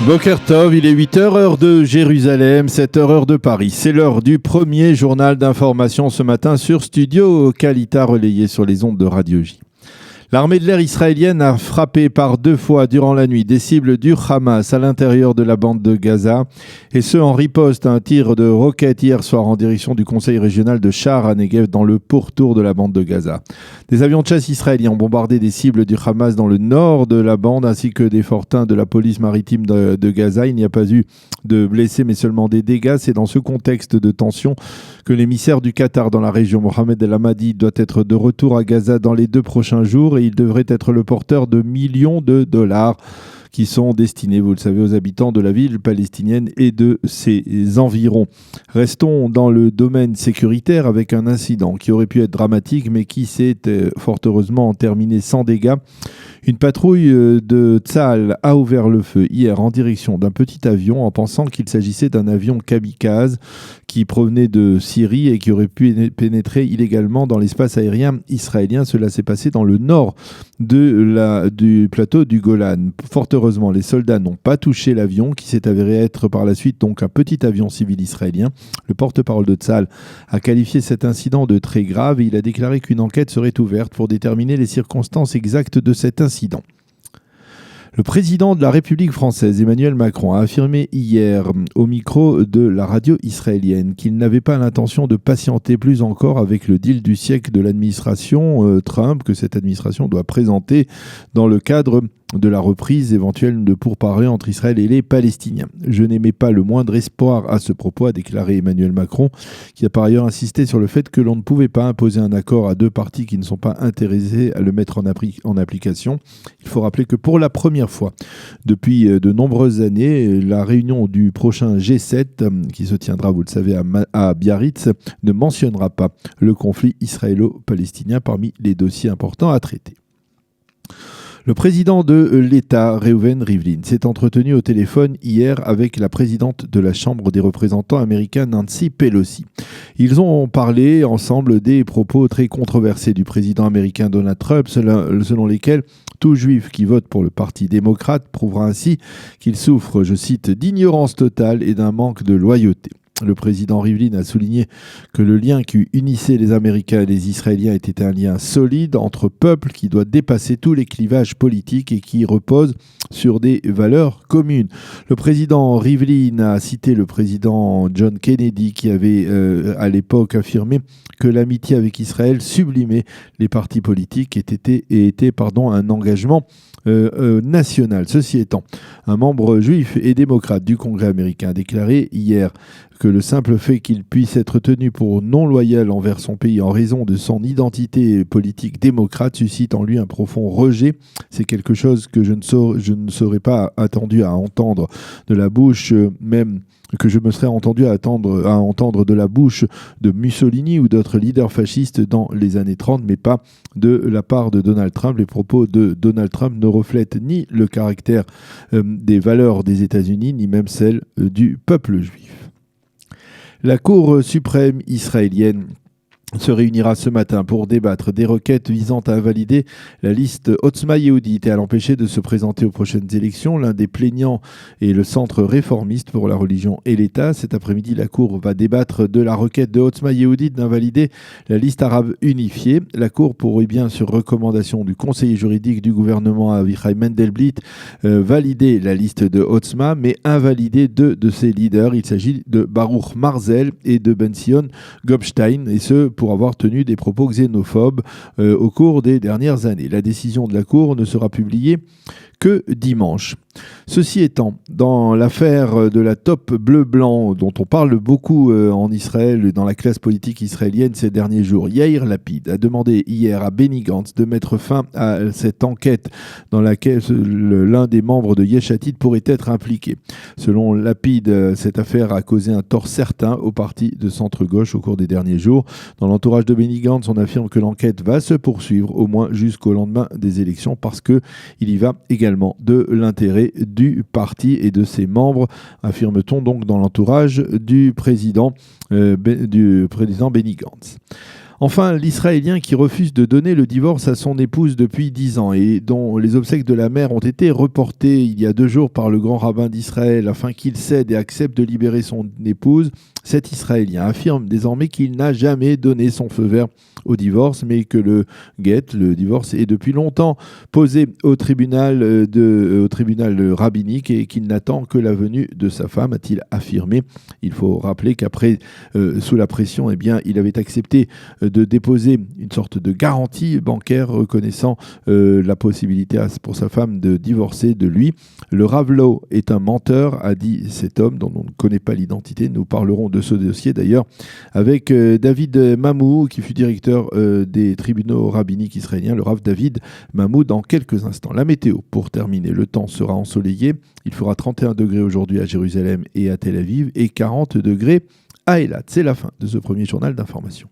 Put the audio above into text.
Boker Tov, il est 8h, heure de Jérusalem, 7h, heure de Paris. C'est l'heure du premier journal d'information ce matin sur Studio Kalita, relayé sur les ondes de Radio J. L'armée de l'air israélienne a frappé par 2 fois durant la nuit des cibles du Hamas à l'intérieur de la bande de Gaza, et ce en riposte à un tir de roquette hier soir en direction du conseil régional de Sha'ar HaNegev dans le pourtour de la bande de Gaza. Des avions de chasse israéliens ont bombardé des cibles du Hamas dans le nord de la bande ainsi que des fortins de la police maritime de Gaza. Il n'y a pas eu de blessés mais seulement des dégâts. C'est dans ce contexte de tension que l'émissaire du Qatar dans la région, Mohamed El Hamadi, doit être de retour à Gaza dans les 2 prochains jours et il devrait être le porteur de millions de dollars qui sont destinés, vous le savez, aux habitants de la ville palestinienne et de ses environs. Restons dans le domaine sécuritaire avec un incident qui aurait pu être dramatique mais qui s'est fort heureusement terminé sans dégâts. Une patrouille de Tsahal a ouvert le feu hier en direction d'un petit avion en pensant qu'il s'agissait d'un avion kamikaze qui provenait de Syrie et qui aurait pu pénétrer illégalement dans l'espace aérien israélien. Cela s'est passé dans le nord du plateau du Golan. Fort heureusement, les soldats n'ont pas touché l'avion qui s'est avéré être par la suite donc un petit avion civil israélien. Le porte-parole de Tsahal a qualifié cet incident de très grave et il a déclaré qu'une enquête serait ouverte pour déterminer les circonstances exactes de cet incident. Le président de la République française, Emmanuel Macron, a affirmé hier au micro de la radio israélienne qu'il n'avait pas l'intention de patienter plus encore avec le deal du siècle de l'administration Trump que cette administration doit présenter dans le cadre de la reprise éventuelle de pourparlers entre Israël et les Palestiniens. Je n'émets pas le moindre espoir à ce propos, a déclaré Emmanuel Macron, qui a par ailleurs insisté sur le fait que l'on ne pouvait pas imposer un accord à 2 parties qui ne sont pas intéressées à le mettre en application. Il faut rappeler que pour la première fois depuis de nombreuses années, la réunion du prochain G7, qui se tiendra, vous le savez, à Biarritz, ne mentionnera pas le conflit israélo-palestinien parmi les dossiers importants à traiter. Le président de l'État, Reuven Rivlin, s'est entretenu au téléphone hier avec la présidente de la Chambre des représentants américaine, Nancy Pelosi. Ils ont parlé ensemble des propos très controversés du président américain Donald Trump, selon lesquels tout juif qui vote pour le Parti démocrate prouvera ainsi qu'il souffre, je cite, d'ignorance totale et d'un manque de loyauté. Le président Rivlin a souligné que le lien qui unissait les Américains et les Israéliens était un lien solide entre peuples qui doit dépasser tous les clivages politiques et qui repose sur des valeurs communes. Le président Rivlin a cité le président John Kennedy qui avait à l'époque affirmé que l'amitié avec Israël sublimait les partis politiques et était un engagement national. Ceci étant, un membre juif et démocrate du Congrès américain a déclaré hier que le simple fait qu'il puisse être tenu pour non loyal envers son pays en raison de son identité politique démocrate suscite en lui un profond rejet. C'est quelque chose que je ne serais pas attendu à entendre de la bouche même que je me serais attendu à entendre de la bouche de Mussolini ou d'autres leaders fascistes dans les années 30, mais pas de la part de Donald Trump. Les propos de Donald Trump ne reflètent ni le caractère des valeurs des États-Unis, ni même celle du peuple juif. La Cour suprême israélienne se réunira ce matin pour débattre des requêtes visant à invalider la liste Otzma Yehudit et à l'empêcher de se présenter aux prochaines élections. L'un des plaignants est le Centre réformiste pour la religion et l'État. Cet après-midi, la Cour va débattre de la requête de Otzma Yehudit d'invalider la liste arabe unifiée. La Cour pourrait bien, sur recommandation du conseiller juridique du gouvernement Avichai Mendelblit, valider la liste de Otzma, mais invalider 2 de ses leaders. Il s'agit de Baruch Marzel et de Ben-Sion Gopstein, et ce, pour avoir tenu des propos xénophobes au cours des dernières années. La décision de la Cour ne sera publiée que dimanche. Ceci étant, dans l'affaire de la top bleu-blanc dont on parle beaucoup en Israël et dans la classe politique israélienne ces derniers jours, Yair Lapid a demandé hier à Benny Gantz de mettre fin à cette enquête dans laquelle l'un des membres de Yesh Atid pourrait être impliqué. Selon Lapid, cette affaire a causé un tort certain au parti de centre-gauche au cours des derniers jours. Dans l'entourage de Benny Gantz, on affirme que l'enquête va se poursuivre au moins jusqu'au lendemain des élections parce qu'il y va également de l'intérêt du parti et de ses membres, affirme-t-on donc dans l'entourage du président Benny Gantz. Enfin, l'Israélien qui refuse de donner le divorce à son épouse depuis 10 ans et dont les obsèques de la mère ont été reportées il y a 2 jours par le grand rabbin d'Israël afin qu'il cède et accepte de libérer son épouse, cet Israélien affirme désormais qu'il n'a jamais donné son feu vert au divorce, mais que le divorce, est depuis longtemps posé au tribunal rabbinique et qu'il n'attend que la venue de sa femme, a-t-il affirmé. Il faut rappeler qu'après, sous la pression, il avait accepté de déposer une sorte de garantie bancaire reconnaissant la possibilité pour sa femme de divorcer de lui. Le Rav Loew est un menteur, a dit cet homme dont on ne connaît pas l'identité. Nous parlerons de ce dossier d'ailleurs avec David Mamou, qui fut directeur des tribunaux rabbiniques israéliens, le Rav David Mamou, dans quelques instants. La météo, pour terminer, le temps sera ensoleillé. Il fera 31 degrés aujourd'hui à Jérusalem et à Tel Aviv et 40 degrés à Eilat. C'est la fin de ce premier journal d'information.